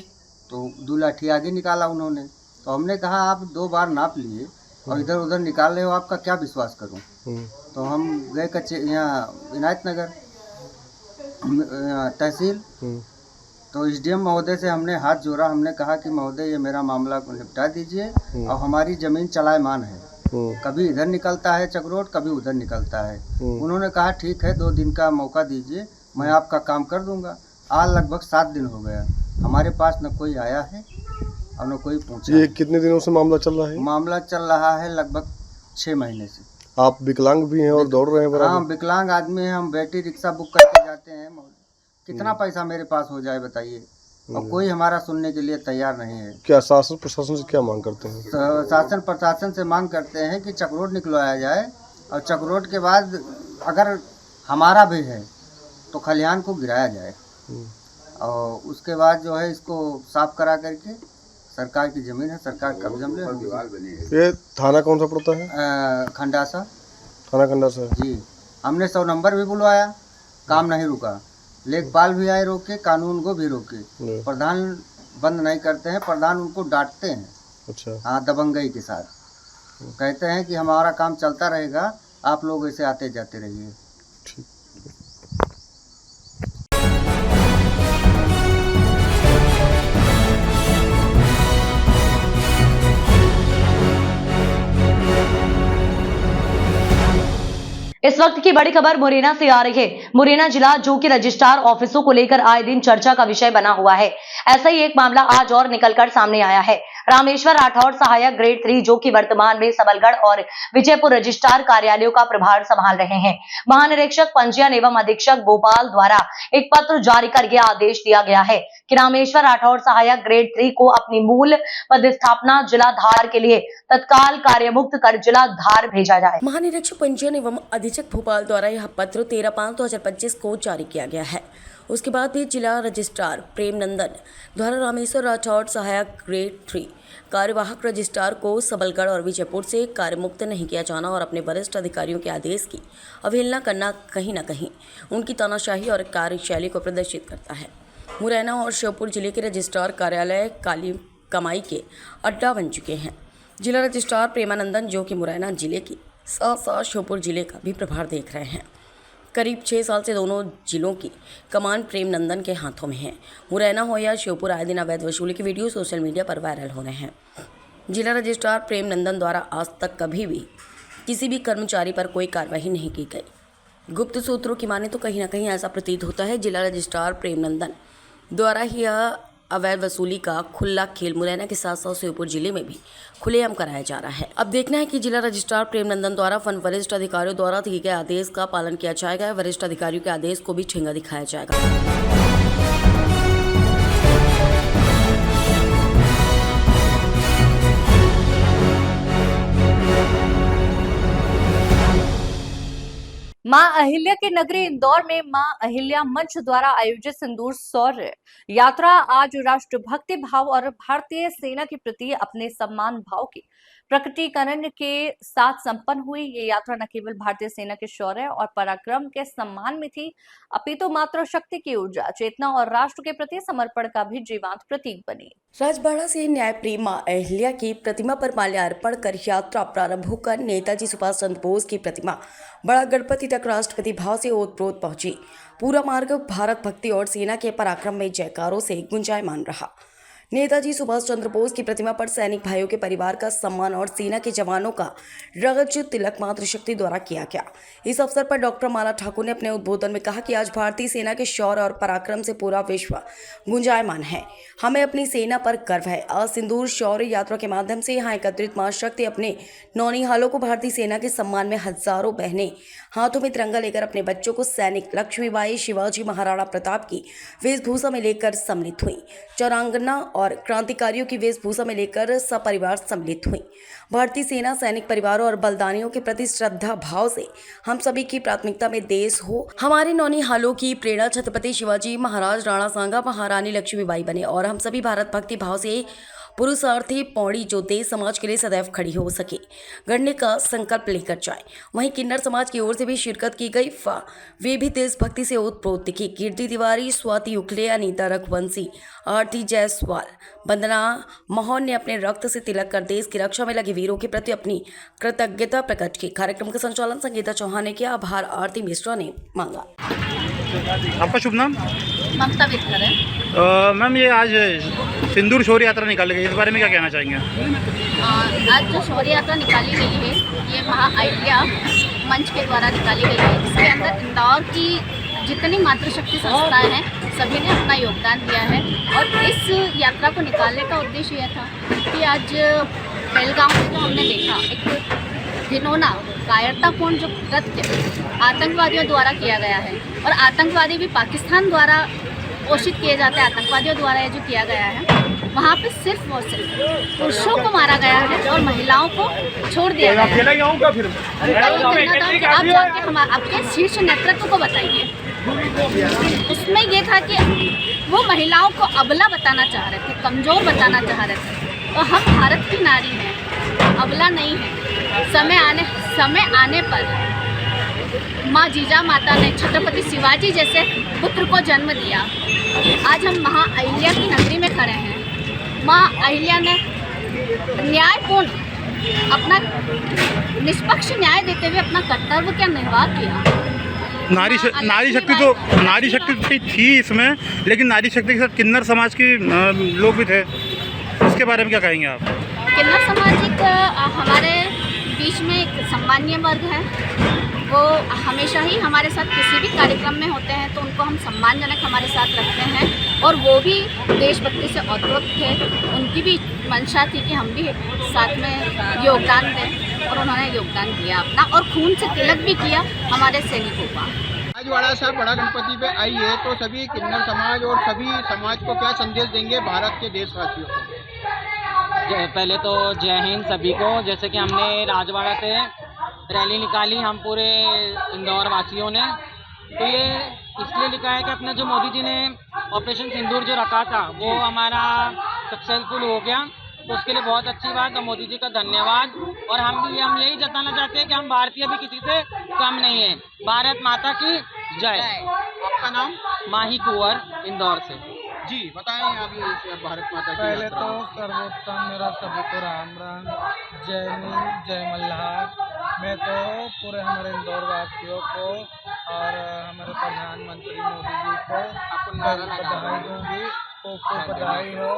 तो 2 लाठी आगे निकाला उन्होंने। तो हमने कहा आप 2 बार नाप लिए और इधर उधर निकाल रहे हो, आपका क्या विश्वास करूं। तो हम गए यहाँ इनायत नगर तहसील, तो एसडीएम महोदय से हमने हाथ जोड़ा, हमने कहा कि महोदय ये मेरा मामला को निपटा दीजिए और हमारी ज़मीन चलायमान है, कभी इधर निकलता है चक्रोट, कभी उधर निकलता है। उन्होंने कहा ठीक है 2 दिन का मौका दीजिए, मैं आपका काम कर दूंगा। आज लगभग 7 दिन हो गया, हमारे पास न कोई आया है और न कोई पूछा। ये कितने दिनों से मामला चल रहा है? मामला चल रहा है लगभग 6 महीने से। आप विकलांग भी हैं और दौड़ रहे हैं? हाँ, विकलांग आदमी हैं हम, बैटरी रिक्शा बुक करके जाते हैं। कितना पैसा मेरे पास हो जाए बताइए, और कोई हमारा सुनने के लिए तैयार नहीं है। क्या शासन प्रशासन से क्या मांग करते हैं? शासन प्रशासन से मांग करते हैं कि चक्रोट निकलवाया जाए, और चक्रोट के बाद अगर हमारा भी है तो खलिहान को गिराया जाए, और उसके बाद जो है इसको साफ करा करके, सरकार की ज़मीन है, सरकार कब्जा में ले। ये थाना कौन सा पड़ता है? खंडासा। थाना खंडासा जी। हमने 100 नंबर भी बुलवाया, काम नहीं रुका। लेखपाल भी आए रोके, कानून को भी रोके, प्रधान बंद नहीं करते हैं, प्रधान उनको डांटते हैं। अच्छा। हाँ, दबंगई के साथ कहते हैं कि हमारा काम चलता रहेगा, आप लोग ऐसे आते जाते रहिए। इस वक्त की बड़ी खबर मुरैना से आ रही है। मुरैना जिला जो कि रजिस्ट्रार ऑफिसों को लेकर आए दिन चर्चा का विषय बना हुआ है। ऐसा ही एक मामला आज और निकलकर सामने आया है। रामेश्वर राठौड़ सहायक ग्रेड 3 जो कि वर्तमान में सबलगढ़ और विजयपुर रजिस्ट्रार कार्यालयों का प्रभार संभाल रहे हैं, महानिरीक्षक पंजीयन एवं अधीक्षक भोपाल द्वारा एक पत्र जारी कर यह आदेश दिया गया है कि रामेश्वर राठौड़ सहायक ग्रेड 3 को अपनी मूल पदस्थापना जिला धार के लिए तत्काल कार्यमुक्त कर जिला धार भेजा जाए। महानिरीक्षक पंजीयन एवं अधीक्षक भोपाल द्वारा यह पत्र 13/5/2025 को जारी किया गया है। उसके बाद भी जिला रजिस्ट्रार प्रेम नंदन द्वारा रामेश्वर राठौड़ सहायक ग्रेड 3 कार्यवाहक रजिस्ट्रार को सबलगढ़ और विजयपुर से कार्यमुक्त नहीं किया जाना और अपने वरिष्ठ अधिकारियों के आदेश की अवहेलना करना कहीं न कहीं उनकी तानाशाही और कार्यशैली को प्रदर्शित करता है। मुरैना और श्योपुर जिले के रजिस्ट्रार कार्यालय काली कमाई के अड्डा बन चुके हैं। जिला रजिस्ट्रार प्रेमानंदन जो कि मुरैना जिले की साथ साथ श्योपुर जिले का भी प्रभार देख रहे हैं। करीब 6 साल से दोनों जिलों की कमान प्रेम नंदन के हाथों में है। मुरैना हो या श्योपुर, आए दिन अवैध वसूली के वीडियो सोशल मीडिया पर वायरल हो रहे हैं। जिला रजिस्ट्रार प्रेम नंदन द्वारा आज तक कभी भी किसी भी कर्मचारी पर कोई कार्रवाई नहीं की गई। गुप्त सूत्रों की माने तो कहीं ना कहीं ऐसा प्रतीत होता है जिला रजिस्ट्रार प्रेम नंदन द्वारा ही यह अवैध वसूली का खुला खेल मुरैना के साथ साथ श्योपुर जिले में भी खुलेआम कराया जा रहा है। अब देखना है कि जिला रजिस्ट्रार प्रेम नंदन द्वारा वरिष्ठ अधिकारियों द्वारा दिए गए आदेश का पालन किया जाएगा। वरिष्ठ अधिकारियों के आदेश को भी ठेंगा दिखाया जाएगा। मां अहिल्या की नगरी इंदौर में मां अहिल्या मंच द्वारा आयोजित सिंदूर शौर्य यात्रा आज राष्ट्रभक्ति भाव और भारतीय सेना के प्रति अपने सम्मान भाव की प्रकटीकरण के साथ संपन्न हुई ये यात्रा न केवल भारतीय सेना के शौर्य और पराक्रम के सम्मान में थी, अपितु मातृशक्ति की ऊर्जा, चेतना और राष्ट्र के प्रति समर्पण का भी जीवंत प्रतीक बनी। राजबाड़ा से न्यायप्रिय मां अहिल्या की प्रतिमा पर माल्यार्पण कर यात्रा प्रारंभ होकर नेताजी सुभाष चंद्र बोस की प्रतिमा बड़ा गणपति तक राष्ट्रपति भाव से ओतप्रोत पहुंची। पूरा मार्ग भारत भक्ति और सेना के पराक्रम में जयकारों से गुंजायमान रहा। नेताजी सुभाष चंद्र बोस की प्रतिमा पर सैनिक भाइयों के परिवार का सम्मान और सेना के जवानों का रगज तिलक मातृशक्ति द्वारा किया गया। इस अवसर पर डॉक्टर माला ठाकुर ने अपने उद्बोधन में कहा कि आज भारतीय सेना के शौर्य और पराक्रम से पूरा विश्व गुंजायमान है। हमें अपनी सेना पर गर्व है। आज सिंदूर शौर्य यात्रा के माध्यम से यहाँ एकत्रित मां शक्ति अपने नौनिहालों को भारतीय सेना के सम्मान में हजारों बहनें हाथों में तिरंगा लेकर अपने बच्चों को सैनिक लक्ष्मीबाई, शिवाजी, महाराणा प्रताप की वेशभूषा में लेकर सम्मिलित हुई। चौरांगना और क्रांतिकारियों की वेशभूषा में लेकर सपरिवार सम्मिलित हुई। भारतीय सेना सैनिक परिवारों और बलिदानियों के प्रति श्रद्धा भाव से हम सभी की प्राथमिकता में देश हो। हमारे नौनिहालों की प्रेरणा छत्रपति शिवाजी महाराज, राणा सांगा, महारानी लक्ष्मीबाई बने और हम सभी भारत भक्ति भाव से पुरुषार्थी पौड़ी जो देश समाज के लिए सदैव खड़ी हो सके गढ़ने का संकल्प लेकर जाए। वहीं किन्नर समाज की ओर से भी शिरकत की गई। वे भी देशभक्ति से ओतप्रोत दिखी। कीर्ति तिवारी, स्वाति उखले, अनीता रघुवंशी, आरती जायसवाल, वंदना मोहन ने अपने रक्त से तिलक कर देश की रक्षा में लगे वीरों के प्रति अपनी कृतज्ञता प्रकट की। कार्यक्रम का संचालन संगीता चौहान ने किया। आभार आरती मिश्रा ने मांगा। आपका शुभ नाम? ममता विद्कर है। मैम, ये आज सिंदूर शौर्य यात्रा निकाली गई, इस बारे में क्या कहना चाहेंगे? आज जो शौर्य यात्रा निकाली गई है ये महा अहिल्या मंच के द्वारा निकाली गई है। इसके अंदर इंदौर की जितनी मातृशक्ति संस्थाएं हैं सभी ने अपना योगदान दिया है। और इस यात्रा को निकालने का उद्देश्य यह था कि आज पहलगाम में जो हमने देखा एक घिनौना कायरतापूर्ण जो कृत्य आतंकवादियों द्वारा किया गया है, और आतंकवादी भी पाकिस्तान द्वारा पोषित किए जाते हैं, आतंकवादियों द्वारा ये जो किया गया है वहाँ पे सिर्फ और सिर्फ पुरुषों को मारा गया है और महिलाओं को छोड़ दिया गया है। उनका ये कहना था कि आप जाके हम आपके शीर्ष नेतृत्व को बताइए। उसमें ये था कि वो महिलाओं को अबला बताना चाह रहे थे, कमज़ोर बताना चाह रहे थे। तो हम भारत की नारी हैं, अबला नहीं है। समय आने पर माँ जीजा माता ने छत्रपति शिवाजी जैसे पुत्र को जन्म दिया। आज हम महा अहिल्या की नगरी में खड़े हैं। माँ अहिल्या ने न्यायपूर्ण अपना निष्पक्ष न्याय देते हुए अपना कर्तव्य का निर्वाह किया। नारी शक्ति थी इसमें, लेकिन नारी शक्ति के साथ किन्नर समाज के लोग भी थे, इसके बारे में क्या कहेंगे आप? किन्नर समाज एक हमारे बीच में एक सम्मानीय वर्ग है। वो हमेशा ही हमारे साथ किसी भी कार्यक्रम में होते हैं तो उनको हम सम्मानजनक हमारे साथ रखते हैं, और वो भी देशभक्ति से ओतप्रोत थे। उनकी भी मंशा थी कि हम भी साथ में योगदान दें, और उन्होंने योगदान दिया अपना, और खून से तिलक भी किया हमारे सैनिकों का। राजवाड़ा से बड़ा गणपति पे आई है तो सभी किन्नर समाज और सभी समाज को क्या संदेश देंगे भारत के देशवासियों को? पहले तो जय हिंद सभी को। जैसे कि हमने राजवाड़ा से रैली निकाली हम पूरे इंदौर वासियों ने, तो ये इसलिए लिखा है कि अपने जो मोदी जी ने ऑपरेशन सिंदूर जो रखा था वो हमारा सक्सेसफुल हो गया, तो उसके लिए बहुत अच्छी बात है। मोदी जी का धन्यवाद। और हम यही जताना चाहते हैं कि हम भारतीय भी किसी से कम नहीं है। भारत माता की जय। आपका नाम? माही कुंवर, इंदौर से। जी बताएं आप ये भारत माता की। पहले तो सर्वोत्तम मेरा सभी को राम राम, जय हिंद, जय मल्हार। मैं तो पूरे हमारे इंदौर वासियों को और हमारे प्रधानमंत्री मोदी जी को बधाई दूंगी। खूब बधाई हो।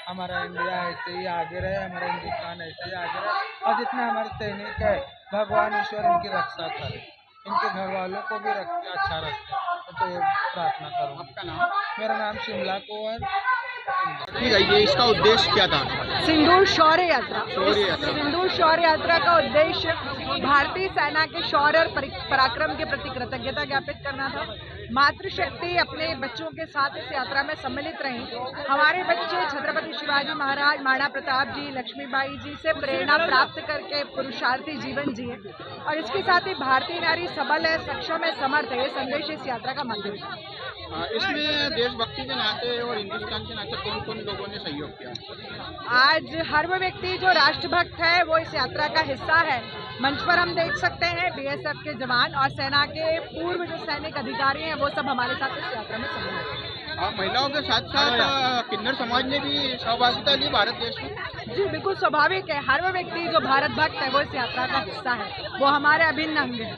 हमारा इंडिया ऐसे ही आगे रहे, हमारा हिंदुस्तान ऐसे ही आगे रहे, और जितने हमारे सैनिक है भगवान ईश्वर इनकी रक्षा करे, इनके घर वालों को भी अच्छा रखे, तो ये प्रार्थना करूँ। आपका नाम? मेरा नाम शिमला कुंवर। इसका उद्देश्य क्या था? सिंदूर शौर्य यात्रा। शौर्य सिंदूर शौर्य यात्रा का उद्देश्य भारतीय सेना के शौर्य और पराक्रम के प्रति कृतज्ञता ज्ञापित करना था। मातृशक्ति अपने बच्चों के साथ इस यात्रा में सम्मिलित रहीं। हमारे बच्चे छत्रपति शिवाजी महाराज, महाराणा प्रताप जी, लक्ष्मीबाई जी से प्रेरणा प्राप्त करके पुरुषार्थी जीवन जिए और इसके साथ ही भारतीय नारी सबल है, सक्षम है, समर्थ है, ये संदेश इस यात्रा का मंदिर है। इसमें देशभक्ति के नाते और हिंदुस्तान के नाते कौन कौन लोगों ने सहयोग किया? आज हर वो व्यक्ति जो राष्ट्रभक्त है वो इस यात्रा का हिस्सा है। मंच पर हम देख सकते हैं बीएसएफ के जवान और सेना के पूर्व जो सैनिक अधिकारी हैं वो सब हमारे साथ इस यात्रा में सम्मिलित हैं। महिलाओं के साथ साथ किन्नर समाज ने भी सहभागिता ली भारत देश में। जी बिल्कुल स्वाभाविक है, हर वो व्यक्ति जो भारत भक्त है वो इस यात्रा का हिस्सा है, वो हमारे अभिन्न अंग है।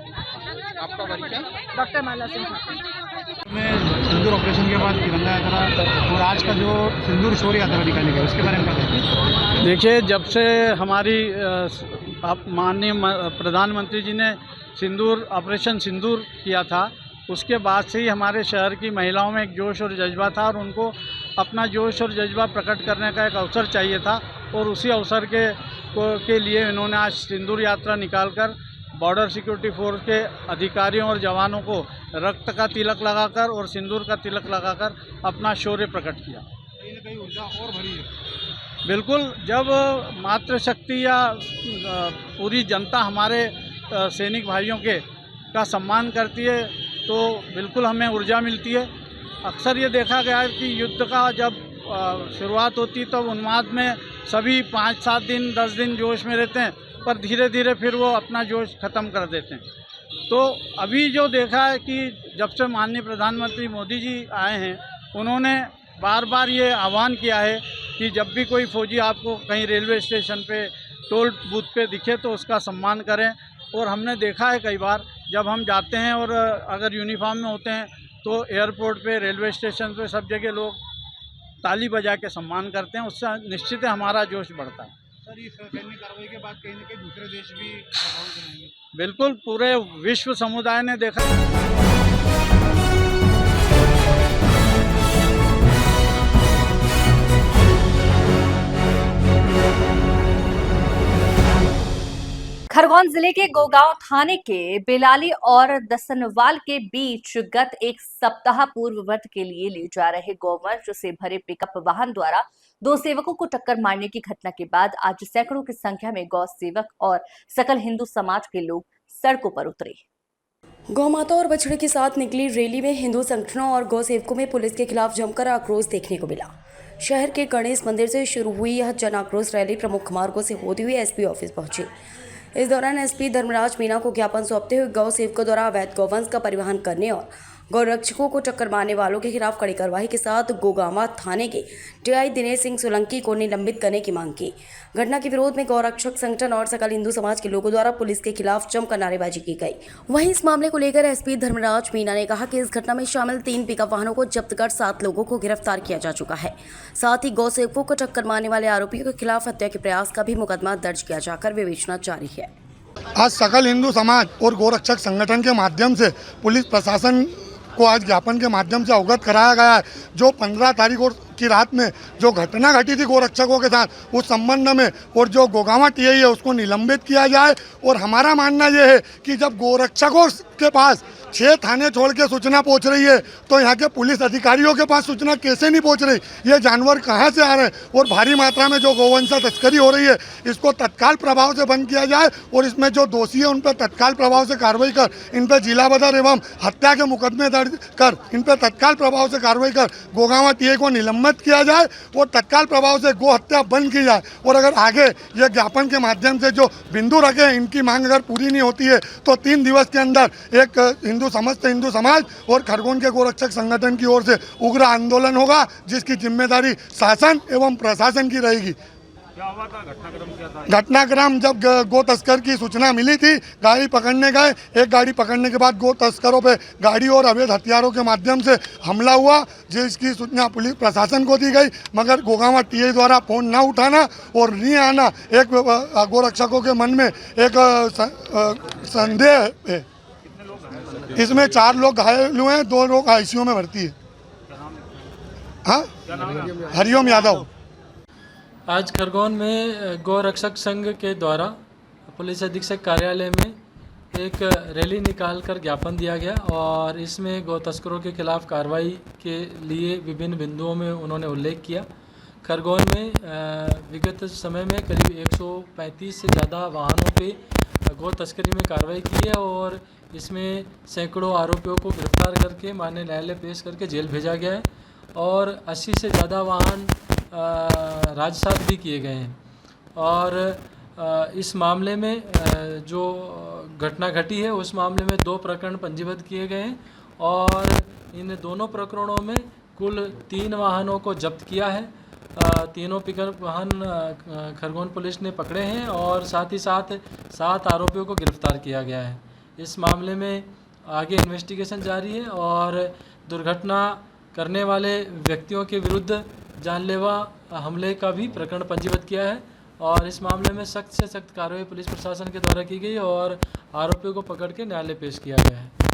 आपका परिचय? डॉक्टर माला सिंह ठाकुर। में सिंदूर ऑपरेशन के बाद तिरंगा यात्रा और आज का जो सिंदूर शौर्य यात्रा निकाली गई उसके बारे में बताइए। देखिए, जब से हमारी माननीय प्रधानमंत्री जी ने सिंदूर ऑपरेशन सिंदूर किया था, उसके बाद से ही हमारे शहर की महिलाओं में एक जोश और जज्बा था और उनको अपना जोश और जज्बा प्रकट करने का एक अवसर चाहिए था और उसी अवसर के लिए इन्होंने आज सिंदूर यात्रा निकालकर बॉर्डर सिक्योरिटी फोर्स के अधिकारियों और जवानों को रक्त का तिलक लगाकर और सिंदूर का तिलक लगाकर अपना शौर्य प्रकट किया। कहीं न कहीं ऊर्जा और बढ़ी है। बिल्कुल, जब मातृशक्ति या पूरी जनता हमारे सैनिक भाइयों का सम्मान करती है तो बिल्कुल हमें ऊर्जा मिलती है। अक्सर ये देखा गया है कि युद्ध का जब शुरुआत होती है तो उन्माद में सभी 5-7 दिन 10 दिन जोश में रहते हैं, पर धीरे धीरे फिर वो अपना जोश ख़त्म कर देते हैं। तो अभी जो देखा है कि जब से माननीय प्रधानमंत्री मोदी जी आए हैं, उन्होंने बार बार ये आह्वान किया है कि जब भी कोई फौजी आपको कहीं रेलवे स्टेशन पे टोल बूथ पे दिखे तो उसका सम्मान करें। और हमने देखा है कई बार जब हम जाते हैं और अगर यूनिफॉर्म में होते हैं तो एयरपोर्ट पे, रेलवे स्टेशन पे सब जगह लोग ताली बजा के सम्मान करते हैं, उससे निश्चित है हमारा जोश बढ़ता है। सर, इस सैन्य कार्रवाई के बाद कहीं न कहीं दूसरे देश भी प्रभावित रहेंगे। बिल्कुल, पूरे विश्व समुदाय ने देखा। खरगोन जिले के गोगांव थाने के बेलाली और दसनवाल के बीच गत एक सप्ताह पूर्व व्रत के लिए ले जा रहे गौवंश से भरे पिकअप वाहन द्वारा 2 सेवकों को टक्कर मारने की घटना के बाद आज सैकड़ों की संख्या में गौ सेवक और सकल हिंदू समाज के लोग सड़कों पर उतरे। गौ माता और बछड़े के साथ निकली रैली में हिंदू संगठनों और गौ सेवकों में पुलिस के खिलाफ जमकर आक्रोश देखने को मिला। शहर के गणेश मंदिर से शुरू हुई यह जन आक्रोश रैली प्रमुख मार्गों से होती हुई एसपी ऑफिस पहुंची। इस दौरान एसपी धर्मराज मीणा को ज्ञापन सौंपते हुए गौ सेवकों द्वारा अवैध गौवंश का परिवहन करने और गौरक्षकों को टक्कर मारने वालों के खिलाफ कड़ी कार्रवाई के साथ गोगांवा थाने के टीआई दिनेश सिंह सोलंकी को निलंबित करने की मांग की। घटना के विरोध में गौरक्षक संगठन और सकल हिंदू समाज के लोगों द्वारा पुलिस के खिलाफ जमकर नारेबाजी की गई। वहीं इस मामले को लेकर एसपी धर्मराज मीणा ने कहा कि इस घटना में शामिल 3 पिकअप वाहनों को जब्त कर 7 लोगों को गिरफ्तार किया जा चुका है। साथ ही गौ सेवकों को टक्कर मारने वाले आरोपियों के खिलाफ हत्या के प्रयास का भी मुकदमा दर्ज किया जाकर विवेचना जारी है। आज सकल हिंदू समाज और गोरक्षक संगठन के माध्यम से पुलिस प्रशासन को आज ज्ञापन के माध्यम से अवगत कराया गया है। जो 15 तारीख की रात में जो घटना घटी थी गोरक्षकों के साथ, उस संबंध में और जो गोगांवा टीआई है उसको निलंबित किया जाए। और हमारा मानना यह है कि जब गोरक्षकों के पास 6 थाने छोड़ के सूचना पहुंच रही है तो यहाँ के पुलिस अधिकारियों के पास सूचना कैसे नहीं पहुंच रही, ये जानवर कहाँ से आ रहे हैं। और भारी मात्रा में जो गोवंशा तस्करी हो रही है इसको तत्काल प्रभाव से बंद किया जाए और इसमें जो दोषी है उन पर तत्काल प्रभाव से कार्रवाई कर इन पर जिला बदर एवं हत्या के मुकदमे दर्ज कर इन पर तत्काल प्रभाव से कार्रवाई कर गोगांवा टीआई को निलंबित किया जाए और तत्काल प्रभाव से गो हत्या बंद की जाए। और अगर आगे ये ज्ञापन के माध्यम से जो बिंदु रखे हैं इनकी मांग अगर पूरी नहीं होती है तो 3 दिवस के अंदर एक समस्त हिंदू समाज और खरगोन के गोरक्षक संगठन की ओर से उग्र आंदोलन होगा, जिसकी जिम्मेदारी शासन एवं प्रशासन की रहेगी। क्या हुआ था? घटनाक्रम क्या था? घटनाक्रम जब गो तस्कर की सूचना मिली थी, गाड़ी पकड़ने गए। एक गाड़ी पकड़ने के बाद गो तस्करों पे गाड़ी और अवैध हथियारों के माध्यम से हमला हुआ, जिसकी सूचना पुलिस प्रशासन को दी गई, मगर गोगांवा टीआई द्वारा फोन न उठाना और नहीं आना एक गोरक्षकों के मन में एक संदेह है। इसमें 4 लोग घायल हुए हैं, 2 लोग आईसीयू में भर्ती है। हाँ, हरिओम यादव। आज खरगोन में गौ रक्षक संघ के द्वारा पुलिस अधीक्षक कार्यालय में एक रैली निकालकर ज्ञापन दिया गया और इसमें गौ तस्करों के खिलाफ कार्रवाई के लिए विभिन्न बिंदुओं में उन्होंने उल्लेख किया। खरगोन में विगत समय में करीब 135 से ज़्यादा वाहनों पे गौ तस्करी में कार्रवाई की है और इसमें सैकड़ों आरोपियों को गिरफ्तार करके माननीय न्यायालय पेश करके जेल भेजा गया है और 80 से ज़्यादा वाहन राजसात भी किए गए हैं। और इस मामले में जो घटना घटी है उस मामले में 2 प्रकरण पंजीबद्ध किए गए हैं और इन दोनों प्रकरणों में कुल 3 वाहनों को जब्त किया है। तीनों पिकअप वाहन खरगोन पुलिस ने पकड़े हैं और साथ ही साथ 7 आरोपियों को गिरफ्तार किया गया है। इस मामले में आगे इन्वेस्टिगेशन जारी है और दुर्घटना करने वाले व्यक्तियों के विरुद्ध जानलेवा हमले का भी प्रकरण पंजीबद्ध किया है और इस मामले में सख्त से सख्त कार्रवाई पुलिस प्रशासन के द्वारा की गई और आरोपियों को पकड़ के न्यायालय पेश किया गया है।